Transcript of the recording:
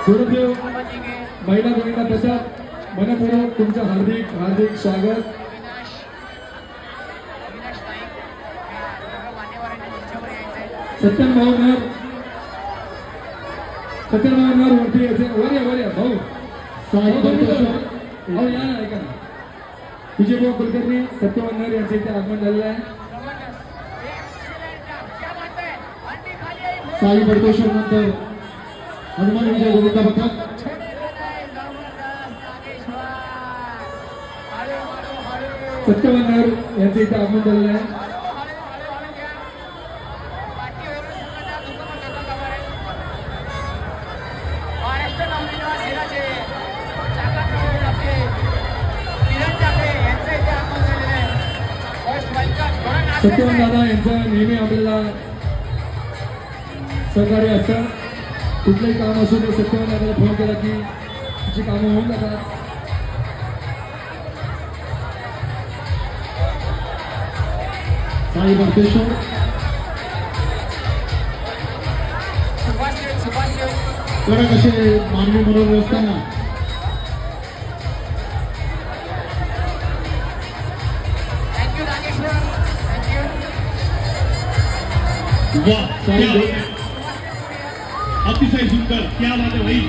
गुरुदेव महिला गोविंदा प्रसाद मनपूर्वक तुमचं हार्दिक हार्दिक स्वागत। सत्यन भावनगर वरती यायचे वर या भाऊ भाऊ या ना ऐका ना। विजयभाऊ कुलकर्णी सत्यवन्नर यांचे इथे आगमन झालेलं आहे। साई बडकोश्वर नंतर हनुमान विजय गोविंदा पथक सत्यवन्नर यांचे इथे आगमन झालेलं आहे। सत्यवान दादा यांचं नेहमी आपल्याला सहकार्य असतं। कुठलंही काम असू दे सत्यवान दादाला फोन केला की तुझी कामं होऊन जातात। साई बडकोश्वर बघा कसे मानवी मनोव्यवस्था ना वाह, अतिशय सुंदर, क्या बात है भाई।